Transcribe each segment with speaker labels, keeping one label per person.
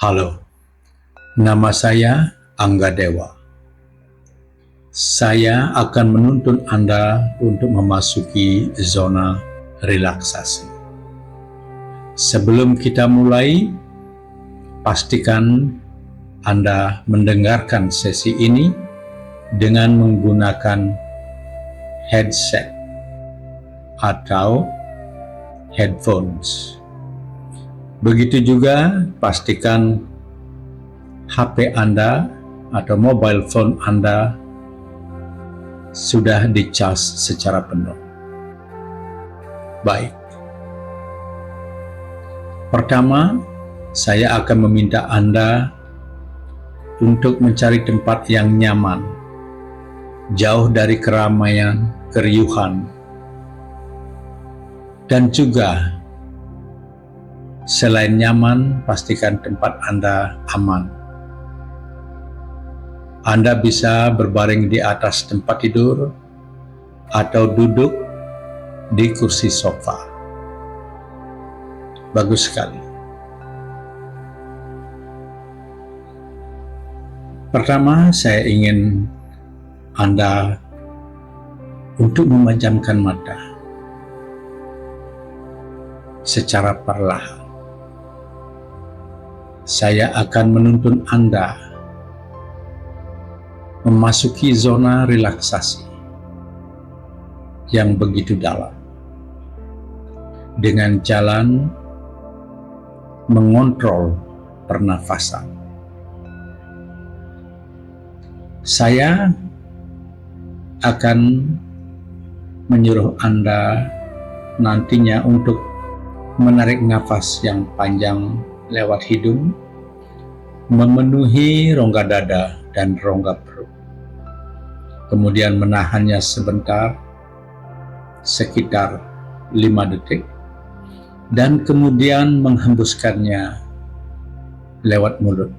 Speaker 1: Halo, nama saya Angga Dewa. Saya akan menuntun Anda untuk memasuki zona relaksasi. Sebelum kita mulai, pastikan Anda mendengarkan sesi ini dengan menggunakan headset atau headphones. Begitu juga pastikan HP Anda atau mobile phone Anda sudah dicas secara penuh. Baik. Pertama, saya akan meminta Anda untuk mencari tempat yang nyaman, jauh dari keramaian, keriuhan, dan juga selain nyaman, pastikan tempat Anda aman. Anda bisa berbaring di atas tempat tidur atau duduk di kursi sofa. Bagus sekali. Pertama, saya ingin Anda untuk memejamkan mata secara perlahan. Saya akan menuntun Anda memasuki zona relaksasi yang begitu dalam dengan jalan mengontrol pernafasan. Saya akan menyuruh Anda nantinya untuk menarik nafas yang panjang lewat hidung, memenuhi rongga dada dan rongga perut. Kemudian menahannya sebentar, sekitar 5 detik, dan kemudian menghembuskannya lewat mulut.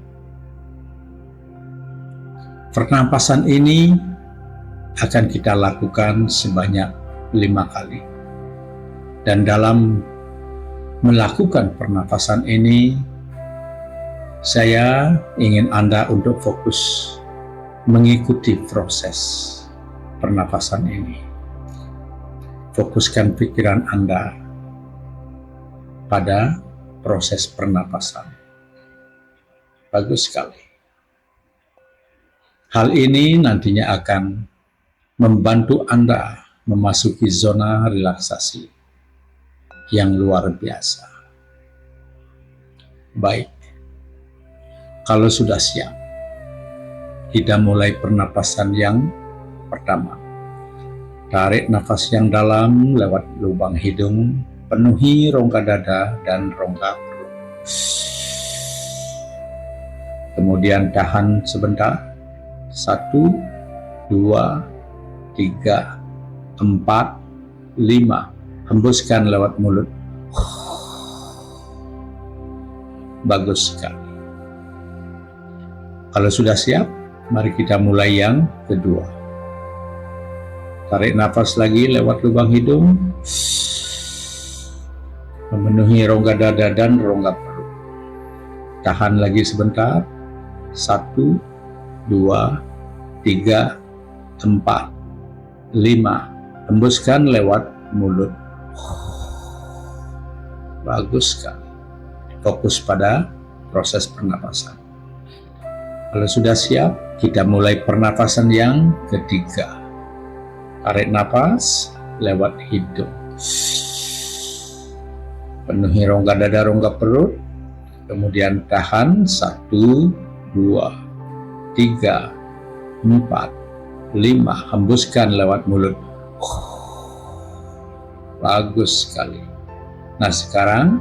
Speaker 1: Pernapasan ini akan kita lakukan sebanyak 5 kali. Dan dalam melakukan pernafasan ini, saya ingin Anda untuk fokus mengikuti proses pernafasan ini. Fokuskan pikiran Anda pada proses pernapasan. Bagus sekali. Hal ini nantinya akan membantu Anda memasuki zona relaksasi yang luar biasa. Baik, kalau sudah siap, kita mulai pernapasan yang pertama. Tarik nafas yang dalam lewat lubang hidung, penuhi rongga dada dan rongga perut. Kemudian tahan sebentar. 1, 2, 3, 4, 5. Hembuskan lewat mulut. Bagus sekali. Kalau sudah siap, mari kita mulai yang kedua. Tarik nafas lagi lewat lubang hidung, memenuhi rongga dada dan rongga perut. Tahan lagi sebentar. 1, 2, 3, 4, 5. Hembuskan lewat mulut. Bagus sekali. Fokus pada proses pernapasan. Kalau sudah siap, kita mulai pernapasan yang ketiga. Tarik nafas lewat hidung. Penuhi rongga dada, rongga perut. Kemudian tahan. 1, 2, 3, 4, 5. Hembuskan lewat mulut. Bagus sekali. Nah, sekarang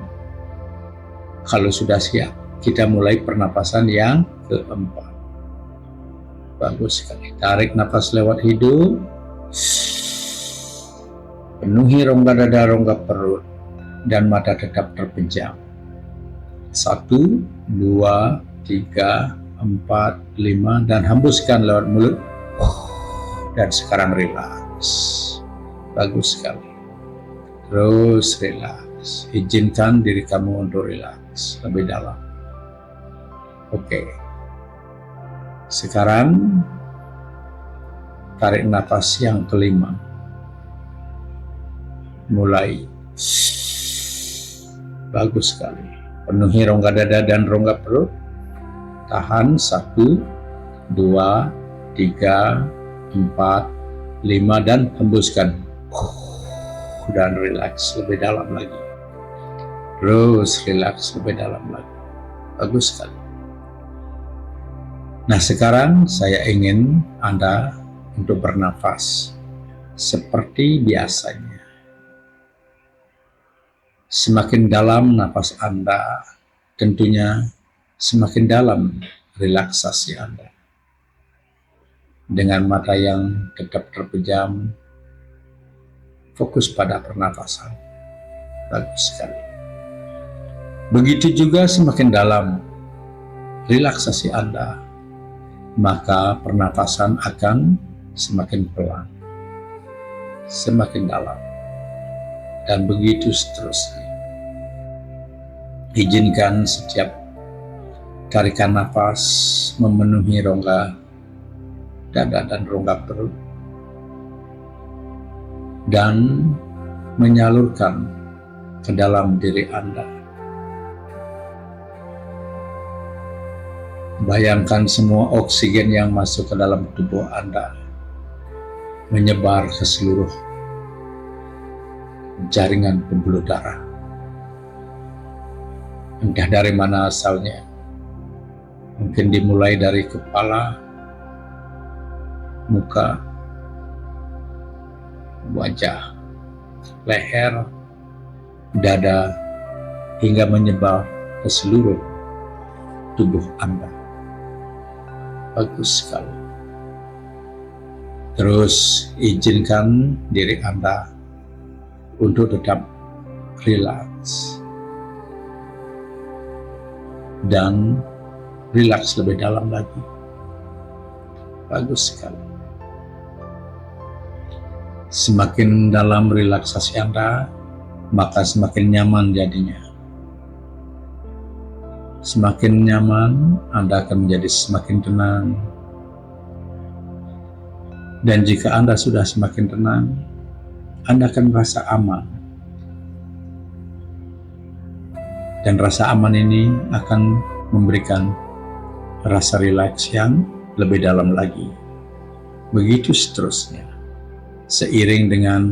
Speaker 1: kalau sudah siap, kita mulai pernapasan yang keempat. Bagus sekali. Tarik nafas lewat hidung. Penuhi rongga dada, rongga perut, dan mata tetap terpejam. 1, 2, 3, 4, 5, dan hembuskan lewat mulut. Dan sekarang rileks. Bagus sekali. Terus rileks. Izinkan diri kamu untuk rileks lebih dalam. Oke. Sekarang tarik nafas yang kelima. Mulai. Bagus sekali. Penuhi rongga dada dan rongga perut. Tahan 1, 2, 3, 4, 5 dan hembuskan. Dan rileks lebih dalam lagi. Terus rileks lebih dalam lagi. Bagus sekali. Nah, sekarang saya ingin Anda untuk bernafas seperti biasanya. Semakin dalam nafas Anda, tentunya semakin dalam relaksasi Anda. Dengan mata yang tetap terpejam, fokus pada pernafasan. Bagus sekali. Begitu juga semakin dalam relaksasi Anda, maka pernafasan akan semakin pelan, semakin dalam, dan begitu seterusnya. Izinkan setiap tarikan nafas memenuhi rongga dada dan rongga perut dan menyalurkan ke dalam diri Anda. Bayangkan semua oksigen yang masuk ke dalam tubuh Anda menyebar ke seluruh jaringan pembuluh darah. Entah dari mana asalnya, mungkin dimulai dari kepala, muka, wajah, leher, dada, hingga menyebar ke seluruh tubuh Anda. Bagus sekali. Terus izinkan diri Anda untuk tetap rileks dan rileks lebih dalam lagi. Bagus sekali. Semakin dalam relaksasi Anda, maka semakin nyaman jadinya. Semakin nyaman, Anda akan menjadi semakin tenang. Dan jika Anda sudah semakin tenang, Anda akan merasa aman. Dan rasa aman ini akan memberikan rasa rileks yang lebih dalam lagi. Begitu seterusnya, seiring dengan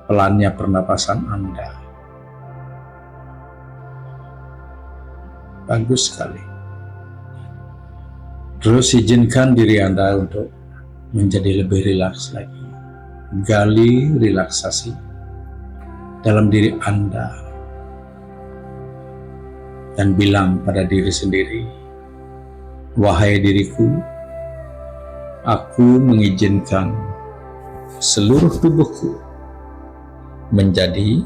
Speaker 1: pelannya pernapasan Anda. Bagus sekali. Terus izinkan diri Anda untuk menjadi lebih rileks lagi. Gali relaksasi dalam diri Anda dan bilang pada diri sendiri, wahai diriku, aku mengizinkan seluruh tubuhku menjadi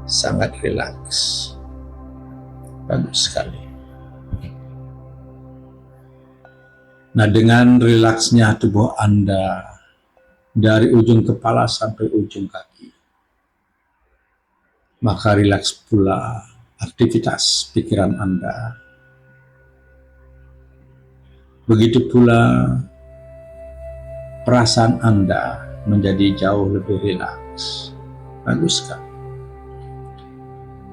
Speaker 1: sangat rileks. Bagus sekali. Nah, dengan rileksnya tubuh Anda dari ujung kepala sampai ujung kaki, maka rileks pula aktivitas pikiran Anda. Begitu pula perasaan Anda menjadi jauh lebih rileks. Bagus sekali.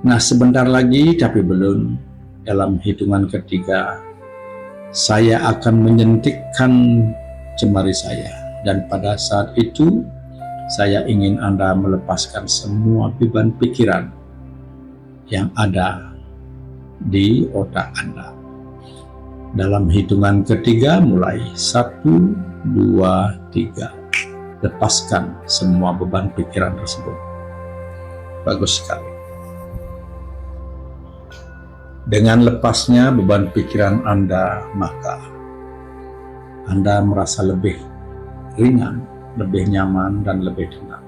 Speaker 1: Nah, sebentar lagi tapi belum, dalam hitungan ketiga, saya akan menyentikkan jemari saya. Dan pada saat itu, saya ingin Anda melepaskan semua beban pikiran yang ada di otak Anda. Dalam hitungan ketiga, mulai 1, 2, 3. Lepaskan semua beban pikiran tersebut. Bagus sekali. Dengan lepasnya beban pikiran Anda, maka Anda merasa lebih ringan, lebih nyaman, dan lebih tenang.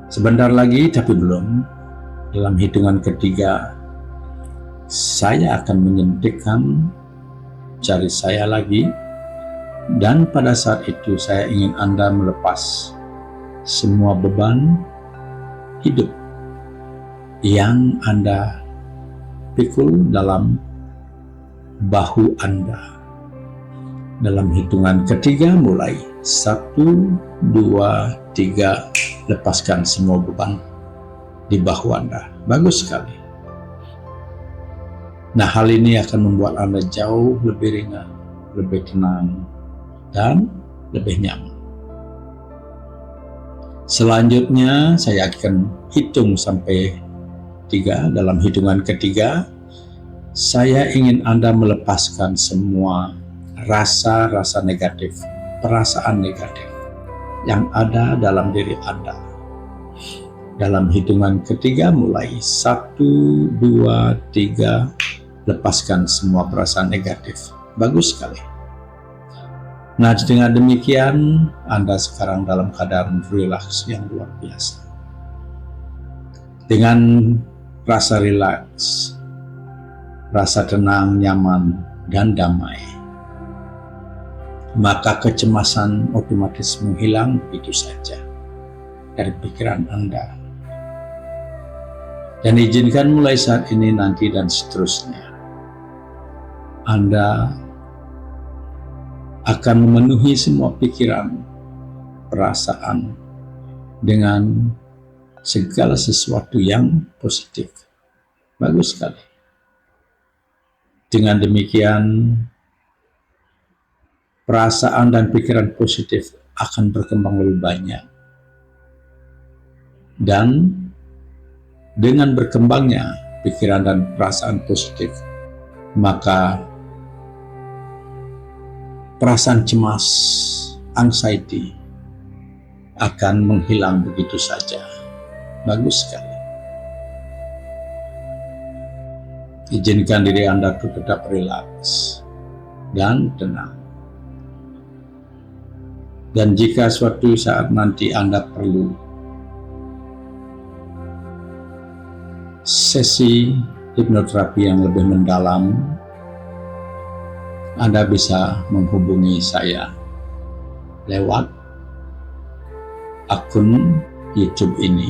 Speaker 1: Sebentar lagi, tapi belum, dalam hitungan ketiga, saya akan menyentikkan jari saya lagi, dan pada saat itu saya ingin Anda melepas semua beban hidup yang Anda pikul dalam bahu Anda. Dalam hitungan ketiga mulai 1, 2, 3, lepaskan semua beban di bahu Anda. Bagus sekali. Nah, hal ini akan membuat Anda jauh lebih ringan, lebih tenang, dan lebih nyaman. Selanjutnya saya akan hitung sampai 3. Dalam hitungan ketiga, saya ingin Anda melepaskan semua rasa-rasa negatif, perasaan negatif yang ada dalam diri Anda. Dalam hitungan ketiga mulai 1, 2, 3, lepaskan semua perasaan negatif. Bagus sekali. Nah, dengan demikian Anda sekarang dalam keadaan rileks yang luar biasa. Dengan rasa rileks, rasa tenang, nyaman, dan damai, maka kecemasan otomatis menghilang begitu saja dari pikiran Anda. Dan izinkan mulai saat ini, nanti, dan seterusnya, Anda akan memenuhi semua pikiran, perasaan dengan segala sesuatu yang positif. Bagus sekali. Dengan demikian, perasaan dan pikiran positif akan berkembang lebih banyak. Dan dengan berkembangnya pikiran dan perasaan positif, maka perasaan cemas, anxiety, akan menghilang begitu saja. Bagus sekali. Izinkan diri Anda untuk tetap rileks dan tenang. Dan jika suatu saat nanti Anda perlu sesi hipnoterapi yang lebih mendalam, Anda bisa menghubungi saya lewat akun YouTube ini.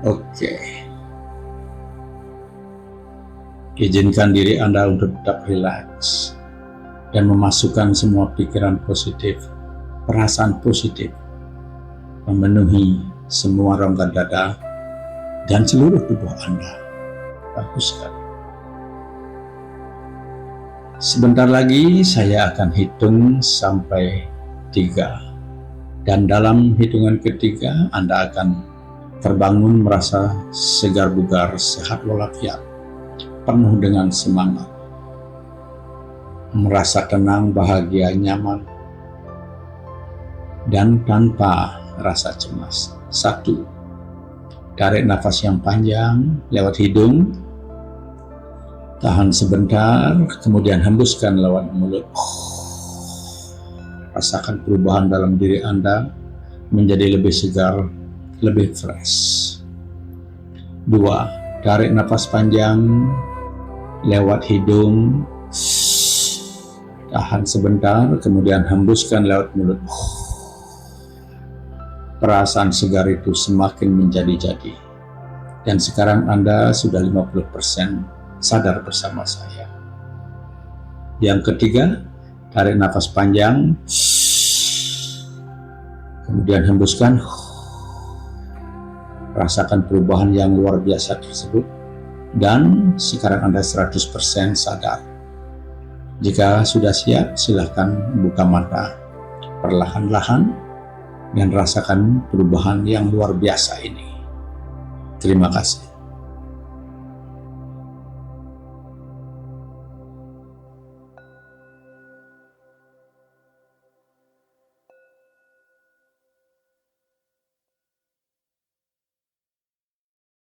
Speaker 1: Oke. Izinkan diri Anda untuk tetap rileks dan memasukkan semua pikiran positif, perasaan positif, memenuhi semua rongga dada dan seluruh tubuh Anda. Bagus sekali. Sebentar lagi saya akan hitung sampai 3. Dan dalam hitungan ketiga, Anda akan terbangun merasa segar bugar, sehat walafiat, penuh dengan semangat, merasa tenang, bahagia, nyaman, dan tanpa rasa cemas. 1. Tarik nafas yang panjang lewat hidung, tahan sebentar, kemudian hembuskan lewat mulut. Rasakan perubahan dalam diri Anda menjadi lebih segar, lebih fresh. 2. Tarik nafas panjang lewat hidung, tahan sebentar, kemudian hembuskan lewat mulut. Perasaan segar itu semakin menjadi-jadi. Dan sekarang Anda sudah 50% sadar bersama saya. Yang ketiga, tarik nafas panjang, kemudian hembuskan. Rasakan perubahan yang luar biasa tersebut. Dan sekarang Anda 100% sadar. Jika sudah siap, silakan buka mata perlahan-lahan dan rasakan perubahan yang luar biasa ini. Terima kasih.